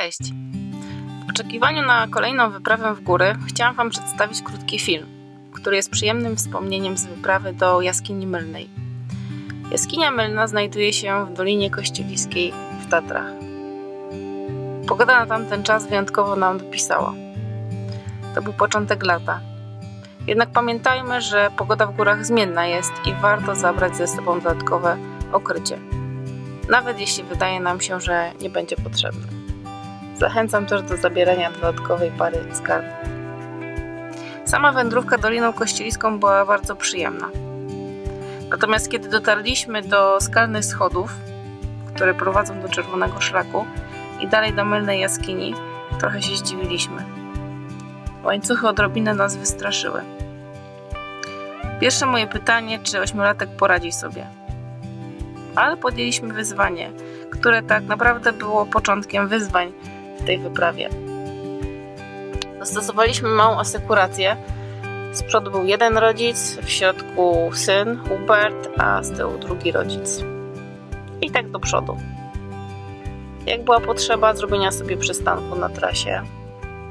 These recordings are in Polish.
Cześć! W oczekiwaniu na kolejną wyprawę w góry chciałam Wam przedstawić krótki film, który jest przyjemnym wspomnieniem z wyprawy do Jaskini Mylnej. Jaskinia Mylna znajduje się w Dolinie Kościeliskiej w Tatrach. Pogoda na tamten czas wyjątkowo nam dopisała. To był początek lata. Jednak pamiętajmy, że pogoda w górach zmienna jest i warto zabrać ze sobą dodatkowe okrycie. Nawet jeśli wydaje nam się, że nie będzie potrzebne. Zachęcam też do zabierania dodatkowej pary skarbów. Sama wędrówka Doliną Kościeliską była bardzo przyjemna. Natomiast kiedy dotarliśmy do skalnych schodów, które prowadzą do Czerwonego Szlaku i dalej do Mylnej Jaskini, trochę się zdziwiliśmy. Łańcuchy odrobinę nas wystraszyły. Pierwsze moje pytanie, czy ośmiolatek poradzi sobie. Ale podjęliśmy wyzwanie, które tak naprawdę było początkiem wyzwań w tej wyprawie. Zastosowaliśmy małą asekurację. Z przodu był jeden rodzic, w środku syn Hubert, a z tyłu drugi rodzic. I tak do przodu. Jak była potrzeba zrobienia sobie przystanku na trasie,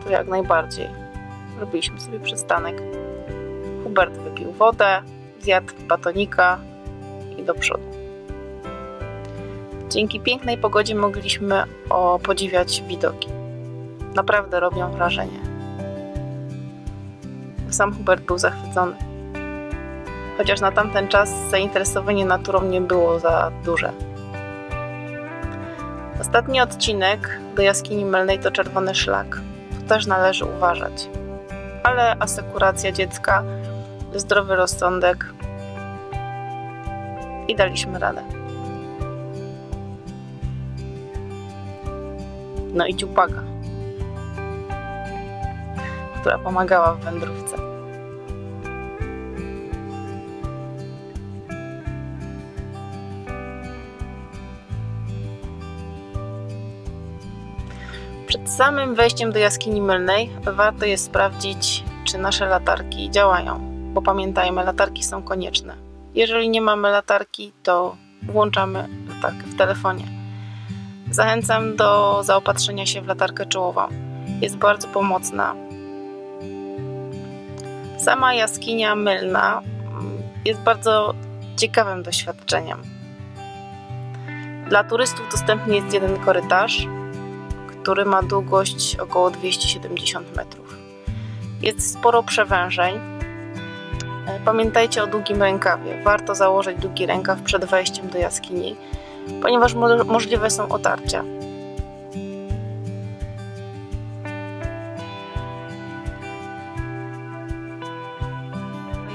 to jak najbardziej. Robiliśmy sobie przystanek. Hubert wypił wodę, zjadł batonika i do przodu. Dzięki pięknej pogodzie mogliśmy podziwiać widoki. Naprawdę robią wrażenie. Sam Hubert był zachwycony. Chociaż na tamten czas zainteresowanie naturą nie było za duże. Ostatni odcinek do Jaskini Mylnej to Czerwony Szlak. Tu też należy uważać. Ale asekuracja dziecka, zdrowy rozsądek i daliśmy radę. No i dziupaga, która pomagała w wędrówce. Przed samym wejściem do Jaskini Mylnej warto jest sprawdzić, czy nasze latarki działają, bo pamiętajmy, latarki są konieczne. Jeżeli nie mamy latarki, to włączamy latarkę w telefonie. Zachęcam do zaopatrzenia się w latarkę czołową. Jest bardzo pomocna. Sama Jaskinia Mylna jest bardzo ciekawym doświadczeniem. Dla turystów dostępny jest jeden korytarz, który ma długość około 270 metrów. Jest sporo przewężeń. Pamiętajcie o długim rękawie. Warto założyć długi rękaw przed wejściem do jaskini, ponieważ możliwe są otarcia.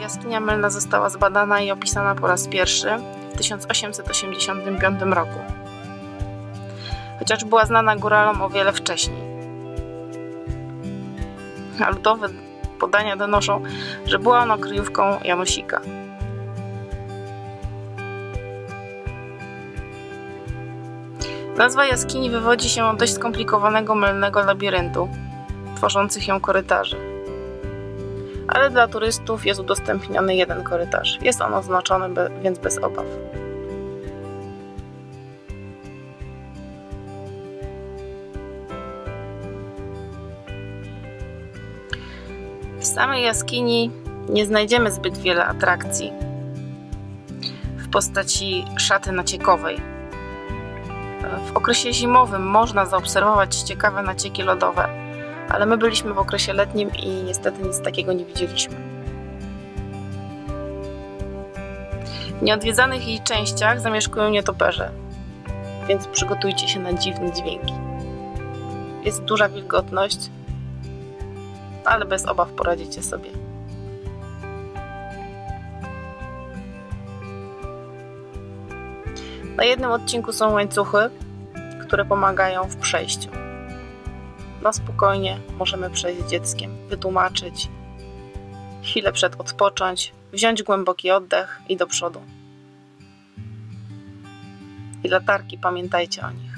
Jaskinia Mylna została zbadana i opisana po raz pierwszy w 1885 roku. Chociaż była znana góralom o wiele wcześniej. A ludowe podania donoszą, że była ona kryjówką Janusika. Nazwa jaskini wywodzi się od dość skomplikowanego mylnego labiryntu, tworzących ją korytarzy. Ale dla turystów jest udostępniony jeden korytarz. Jest on oznaczony, więc bez obaw. W samej jaskini nie znajdziemy zbyt wiele atrakcji w postaci szaty naciekowej. W okresie zimowym można zaobserwować ciekawe nacieki lodowe, ale my byliśmy w okresie letnim i niestety nic takiego nie widzieliśmy. W nieodwiedzanych jej częściach zamieszkują nietoperze, więc przygotujcie się na dziwne dźwięki. Jest duża wilgotność, ale bez obaw poradzicie sobie. Na jednym odcinku są łańcuchy, które pomagają w przejściu. Na spokojnie możemy przejść z dzieckiem, wytłumaczyć, chwilę przed odpocząć, wziąć głęboki oddech i do przodu. I latarki, pamiętajcie o nich.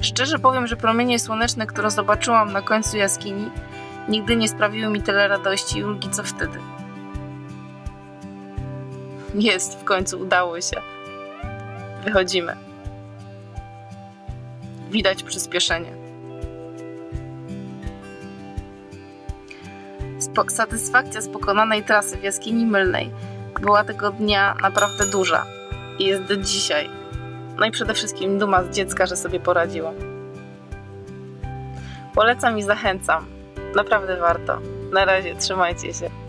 Szczerze powiem, że promienie słoneczne, które zobaczyłam na końcu jaskini, nigdy nie sprawiły mi tyle radości i ulgi, co wtedy. Jest, w końcu udało się. Wychodzimy. Widać przyspieszenie. Satysfakcja z pokonanej trasy w jaskini mylnej była tego dnia naprawdę duża i jest do dzisiaj. No i przede wszystkim duma z dziecka, że sobie poradziło. Polecam i zachęcam. Naprawdę warto. Na razie, trzymajcie się.